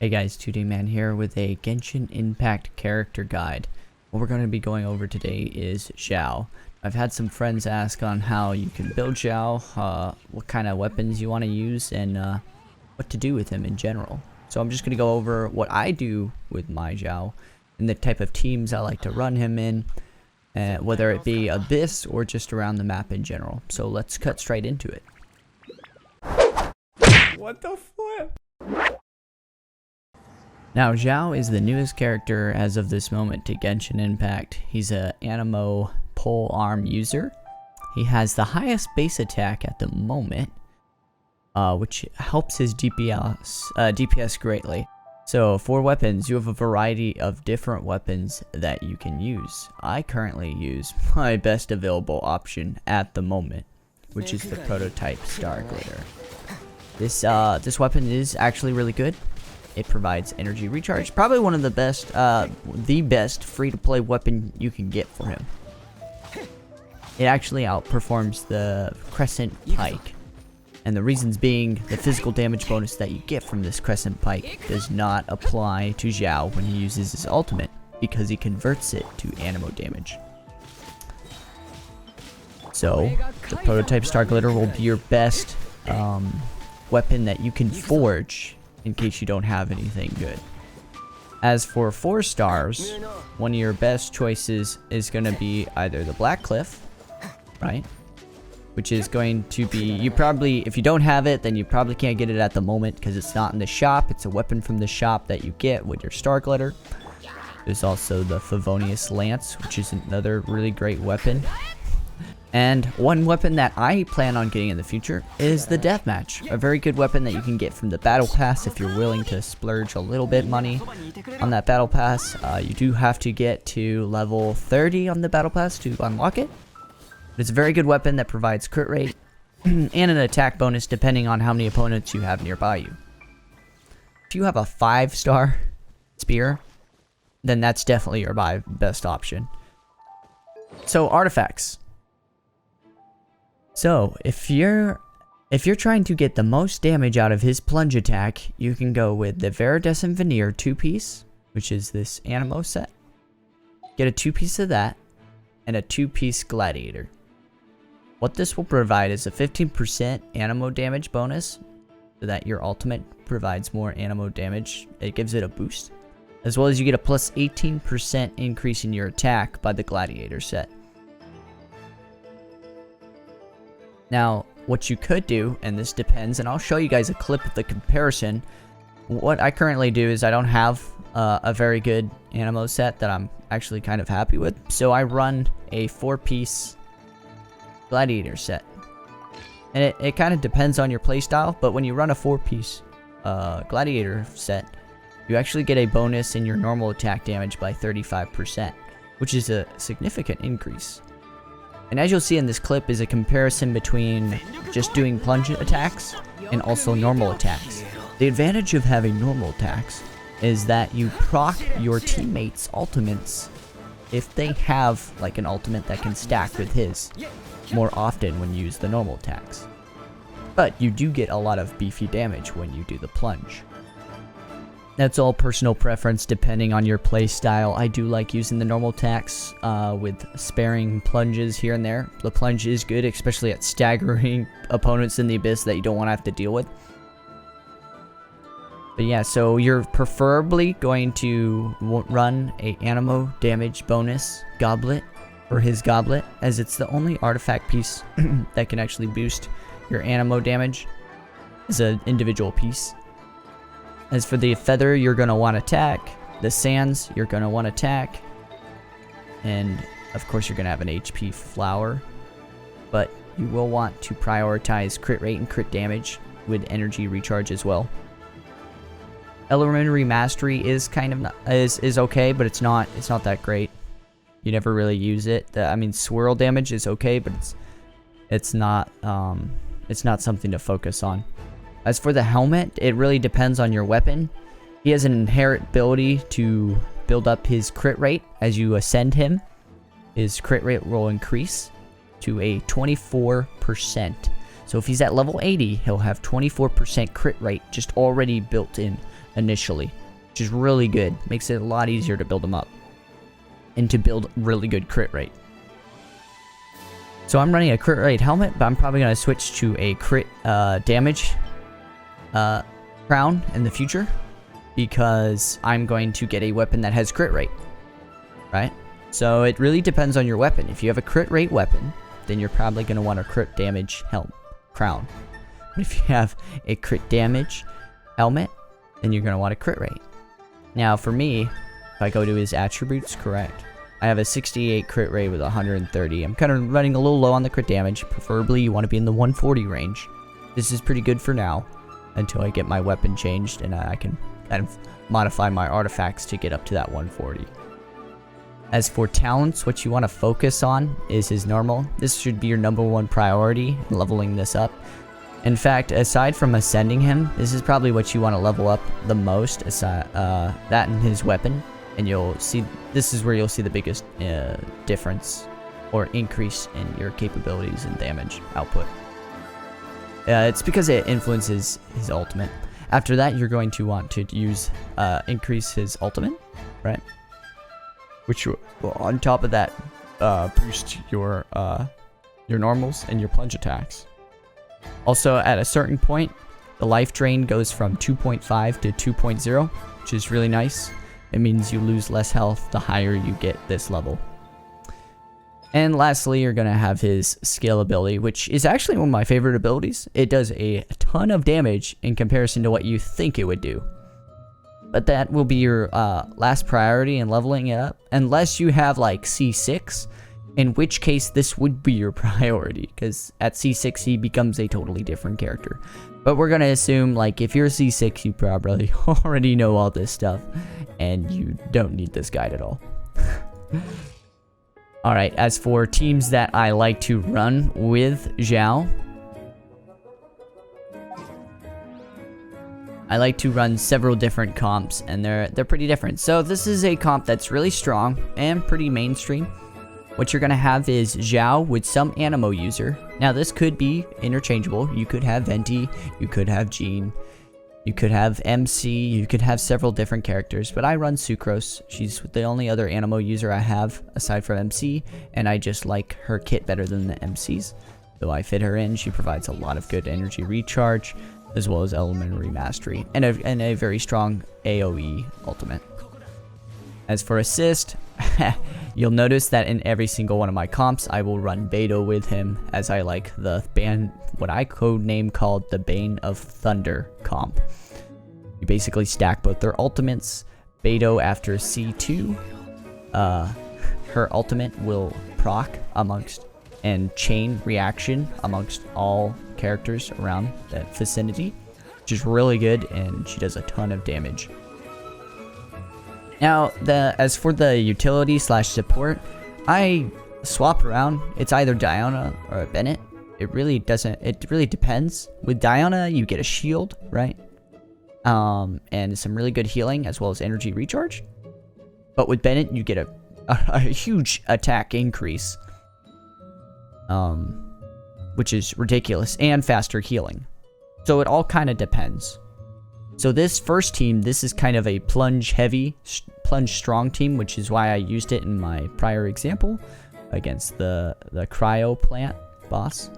Hey guys, 2D Man here with a Genshin Impact character guide. What we're going to be going over today is Xiao. I've had some friends ask on how you can build Xiao, what kind of weapons you want to use, and what to do with him in general. So I'm just going to go over what I do with my Xiao, and the type of teams I like to run him in, whether it be Abyss or just around the map in general. So let's cut straight into it. What the flip? Now, Xiao is the newest character as of this moment to Genshin Impact. He's a Anemo pole arm user. He has the highest base attack at the moment, which helps his DPS greatly. So for weapons, you have a variety of different weapons that you can use. I currently use my best available option at the moment, which is the prototype Star Glitter. This weapon is actually really good. It provides energy recharge. Probably one of the best free-to-play weapon you can get for him. It actually outperforms the Crescent Pike. And the reasons being, the physical damage bonus that you get from this Crescent Pike does not apply to Xiao when he uses his ultimate, because he converts it to Anemo damage. So, the prototype Star Glitter will be your best weapon that you can forge in case you don't have anything good. As for 4 stars, one of your best choices is going to be either the Black Cliff, right? Which is going to be, if you don't have it, then you probably can't get it at the moment because it's not in the shop. It's a weapon from the shop that you get with your Star Glitter. There's also the Favonius Lance, which is another really great weapon. And one weapon that I plan on getting in the future is the Deathmatch. A very good weapon that you can get from the Battle Pass if you're willing to splurge a little bit money on that Battle Pass. You do have to get to level 30 on the Battle Pass to unlock it. But it's a very good weapon that provides crit rate and an attack bonus depending on how many opponents you have nearby you. If you have a 5-star spear, then that's definitely your best option. So, artifacts. So, if you're trying to get the most damage out of his plunge attack, you can go with the Viridescent Veneer 2-piece, which is this Anemo set. Get a 2-piece of that, and a 2-piece Gladiator. What this will provide is a 15% Anemo damage bonus, so that your ultimate provides more Anemo damage. It gives it a boost. As well as you get a plus 18% increase in your attack by the Gladiator set. Now, what you could do, and this depends, and I'll show you guys a clip of the comparison. What I currently do is I don't have a very good Anemo set that I'm actually kind of happy with. So I run a 4-piece Gladiator set. And it kind of depends on your playstyle, but when you run a 4-piece Gladiator set, you actually get a bonus in your normal attack damage by 35%, which is a significant increase. And as you'll see in this clip is a comparison between just doing plunge attacks and also normal attacks. The advantage of having normal attacks is that you proc your teammates' ultimates if they have like an ultimate that can stack with his more often when you use the normal attacks. But you do get a lot of beefy damage when you do the plunge. That's all personal preference depending on your play style. I do like using the normal attacks with sparing plunges here and there. The plunge is good, especially at staggering opponents in the Abyss that you don't want to have to deal with. But yeah, so you're preferably going to run a Anemo damage bonus goblet for his goblet, as it's the only artifact piece that can actually boost your Anemo damage as an individual piece. As for the feather, you're going to want attack. The sands, you're going to want attack. And, of course, you're going to have an HP flower. But you will want to prioritize crit rate and crit damage with energy recharge as well. Elementary Mastery is kind of is okay, but it's not that great. You never really use it. I mean, swirl damage is okay, but it's not something to focus on. As for the helmet, it really depends on your weapon. He has an inherent ability to build up his crit rate as you ascend him. His crit rate will increase to a 24%. So if he's at level 80, he'll have 24% crit rate just already built in initially, which is really good. Makes it a lot easier to build them up and to build really good crit rate. So I'm running a crit rate helmet, but I'm probably going to switch to a crit damage crown in the future, because I'm going to get a weapon that has crit rate, right? So it really depends on your weapon. If you have a crit rate weapon, then you're probably going to want a crit damage crown. But if you have a crit damage helmet, then you're going to want a crit rate. Now for me, if I go to his attributes, correct, I have a 68 crit rate with 130. I'm kind of running a little low on the crit damage. Preferably you want to be in the 140 range. This is pretty good for now, until I get my weapon changed and I can kind of modify my artifacts to get up to that 140. As for talents, what you want to focus on is his normal. This should be your #1 priority, leveling this up. In fact, aside from ascending him, this is probably what you want to level up the most, aside, that and his weapon. And you'll see, this is where you'll see the biggest difference or increase in your capabilities and damage output. It's because it influences his ultimate. After that, you're going to want to use increase his ultimate, right? Which will, on top of that, boost your normals and your plunge attacks. Also, at a certain point, the life drain goes from 2.5 to 2.0, which is really nice. It means you lose less health the higher you get this level. And lastly, you're going to have his skill ability, which is actually one of my favorite abilities. It does a ton of damage in comparison to what you think it would do. But that will be your last priority in leveling it up. Unless you have like C6, in which case this would be your priority. Because at C6 he becomes a totally different character. But we're going to assume like if you're C6 you probably already know all this stuff. And you don't need this guide at all. Alright, as for teams that I like to run with Xiao, I like to run several different comps, and they're pretty different. So this is a comp that's really strong and pretty mainstream. What you're going to have is Xiao with some Animo user. Now this could be interchangeable. You could have Venti, you could have Jean, you could have MC, you could have several different characters, but I run Sucrose. She's the only other Animo user I have aside from MC, and I just like her kit better than the MC's. Though I fit her in, she provides a lot of good energy recharge, as well as elementary mastery, and a very strong AoE ultimate. As for assist, you'll notice that in every single one of my comps, I will run Beidou with him, as I like the what I codename called the Bane of Thunder comp. You basically stack both their ultimates. Beidou after C2, her ultimate will proc amongst and chain reaction amongst all characters around that vicinity, which is really good, and she does a ton of damage. Now, as for the utility / support, I swap around. It's either Diana or Bennett. It really depends. With Diana, you get a shield, right? And some really good healing, as well as energy recharge. But with Bennett, you get a huge attack increase. Which is ridiculous, and faster healing. So it all kind of depends. So this first team, this is kind of a plunge strong team, which is why I used it in my prior example against the cryo plant boss.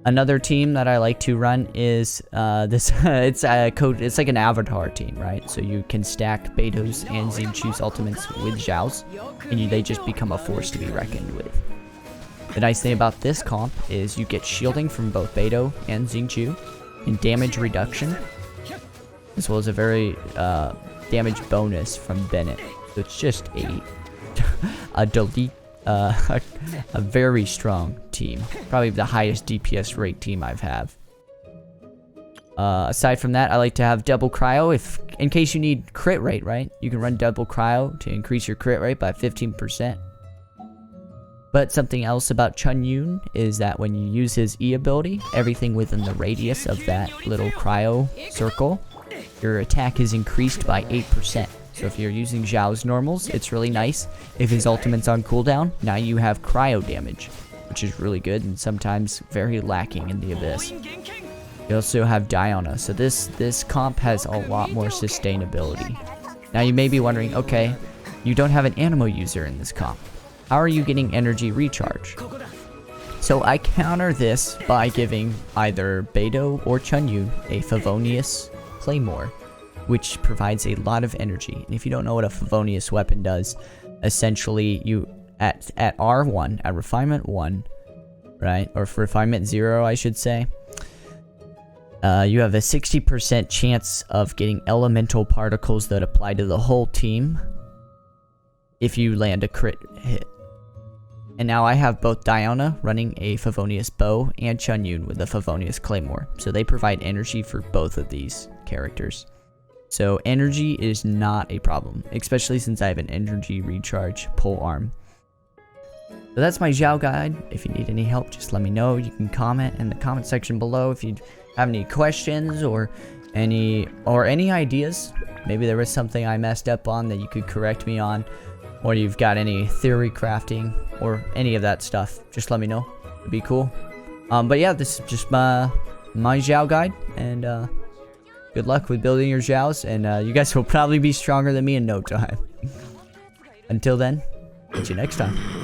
Another team that I like to run is this. It's like an avatar team, right? So you can stack Beidou's and Xingqiu's ultimates with Xiao's, and they just become a force to be reckoned with. The nice thing about this comp is you get shielding from both Beidou and Xingqiu, and damage reduction, as well as a very damage bonus from Bennett. So it's just a very strong team. Probably the highest DPS rate team I've have. Aside from that, I like to have double cryo in case you need crit rate, right? You can run double cryo to increase your crit rate by 15%. But something else about Chun Yun is that when you use his E ability, everything within the radius of that little cryo circle, your attack is increased by 8%. So if you're using Xiao's normals, it's really nice. If his ultimate's on cooldown, now you have cryo damage, which is really good and sometimes very lacking in the Abyss. You also have Diona. So this comp has a lot more sustainability. Now you may be wondering, okay, you don't have an Animo user in this comp. How are you getting energy recharge? So I counter this by giving either Beidou or Chunyun a Favonius Claymore, which provides a lot of energy. And if you don't know what a Favonius weapon does, essentially you at R1, at refinement 1, right, or for refinement 0 I should say, you have a 60% chance of getting elemental particles that apply to the whole team if you land a crit hit. And now I have both Diona running a Favonius Bow and Chunyun with a Favonius Claymore. So they provide energy for both of these characters. So energy is not a problem, especially since I have an energy recharge pole arm. So that's my Xiao guide. If you need any help, just let me know. You can comment in the comment section below if you have any questions or any ideas. Maybe there was something I messed up on that you could correct me on, or you've got any theory crafting or any of that stuff. Just let me know. It'd be cool. But yeah, this is just my Xiao guide, and good luck with building your Xiaos, and you guys will probably be stronger than me in no time. Until then, see you next time.